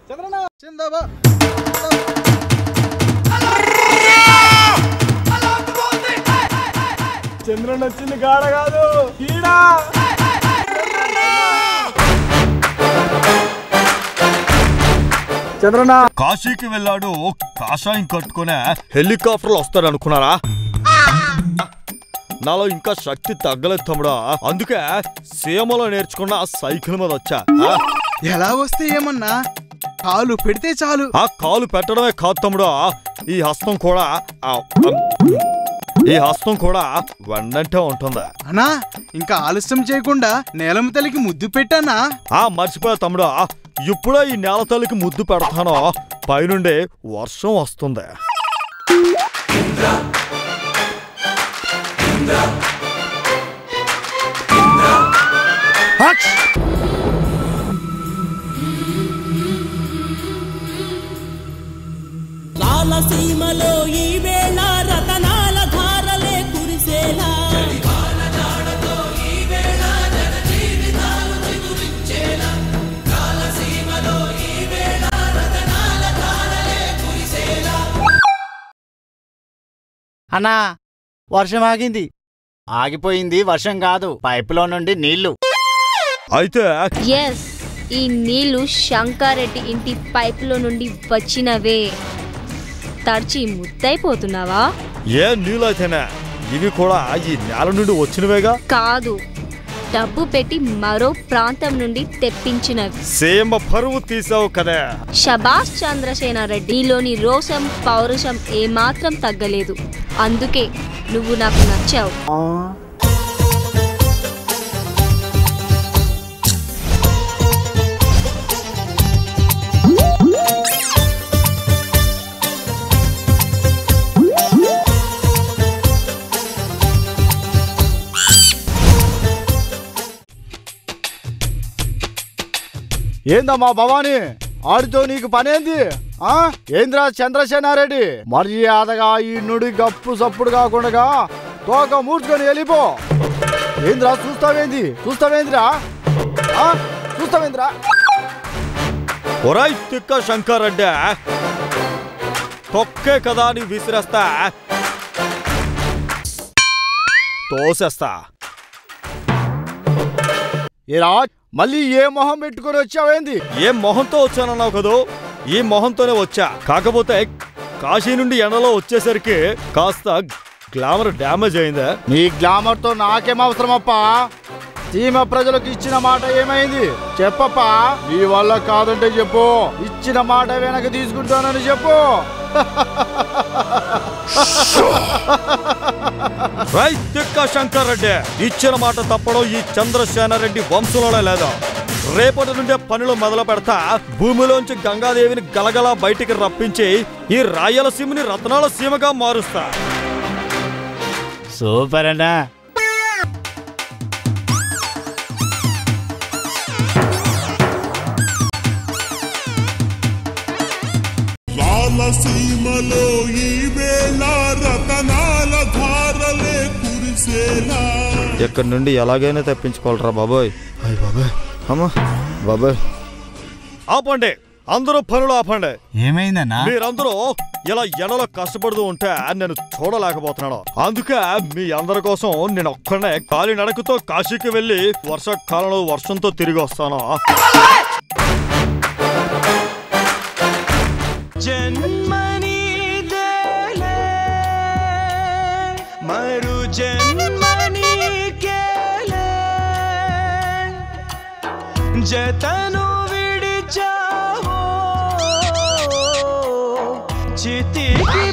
చంద్రన్న వచ్చింది గాడ కాదు ఈడా. చంద్రన్న కాశీకి వెళ్ళాడు, కాషాయం కట్టుకునే హెలికాప్టర్లు వస్తాడు అనుకున్నారా? నాలో ఇంకా శక్తి తగ్గలేదు తమ్ముడా, అందుకే సీమలో నేర్చుకున్న సైకిల్ మీద వచ్చా. ఎలా వస్తే ఏమన్నా, కాలు పెడితే చాలు. ఆ కాలు పెట్టడమే కాదు తమ్ముడా, ఈ హస్తం కూడా వెన్నంటే ఉంటుందా అన్నా. ఇంకా ఆలస్యం చేయకుండా నేలమ్మ తల్లికి ముద్దు పెట్టానా? మర్చిపోయా తమ్ముడా, ఇప్పుడే ఈ నేల తల్లికి ముద్దు పెడతానో పైనుండి వర్షం వస్తుంది. రాలసీమలో ఈ వేళ రతనాల ధారలే కురిసేలా, అన్నా వర్షం ఆగింది. ఆగిపోయింది వర్షం కాదు, పైపులో నుండి నీళ్లు. అయితే ఈ నీళ్లు శంకారెడ్డి ఇంటి పైపులో నుండి వచ్చినవే. తడిచి ముద్దైపోతున్నావా? ఏ నీళ్ళైతేనే ఇవి కూడా ఈ నేల నుండి వచ్చినవేగా? కాదు, డబ్బు పెట్టి మరో ప్రాంతం నుండి తెప్పించినవి. సేమ పరువు తీసావు కదా. శభాష్ చంద్రసేనారెడ్డి, నీలోని రోషం పౌరుషం ఏమాత్రం తగ్గలేదు. అందుకే నువ్వు నాకు నచ్చావు. ఏందమ్మా భవానీ, ఆడితో నీకు పనేంది? ఏంద్రా చంద్రసేనారెడ్డి, మర్యాదగా ఈ నుడి గప్పు సప్పుడు కాకుండా తోక మూర్చుకొని వెళ్ళిపో. ఏంద్రా చూస్తావేంద్రా? ఒరాయ్ తిక్క శంకరెడ్డి, తొక్కే కదా అని విసిరేస్తా, తోసేస్తా. మళ్ళీ ఏ మొహం పెట్టుకుని వచ్చావేంది? ఏ మొహంతో వచ్చానన్నావు కదూ, ఈ మొహంతోనే వచ్చా. కాకపోతే కాశీ నుండి ఎండలో వచ్చేసరికి కాస్త గ్లామర్ డ్యామేజ్ అయిందా? నీ గ్లామర్ తో నాకేం అవసరమప్పా? సీమ ప్రజలకు ఇచ్చిన మాట ఏమైంది చెప్పప్పా. నీ వల్ల కాదంటే చెప్పు, ఇచ్చిన మాట వెనక తీసుకుంటానని చెప్పు. శంకర్ రెడ్డి, ఇచ్చిన మాట తప్పడం ఈ చంద్రసేనారెడ్డి వంశంలోనే లేదా? రేపటి నుండే పనులు మొదలు పెడతా. భూమిలోంచి గంగాదేవిని గలగలా బయటికి రప్పించి ఈ రాయలసీమని రత్నాల సీమగా మారుస్తా. సూపర్ అన్నా. రాయలసీమలో ఈ వేళ రతనాల ధారలే కురిసేలా. ఎక్కడి నుండి ఎలాగైనా తప్పించుకోవాలరా బాబోయ్. అమ్మా బాబోయ్, ఆపండి, అందరూ పనులు ఆపండి. ఏమైందన్నా? మీరందరూ ఇలా ఎండలో కష్టపడుతూ ఉంటే నేను చూడలేకపోతున్నాను. అందుకే మీ అందరి కోసం నేను ఒక్కడే కాలి నడకతో కాశీకి వెళ్ళి వర్షాకాలంలో వర్షంతో తిరిగి వస్తాను. మరు జన్మని జతను విడిచావో చితికి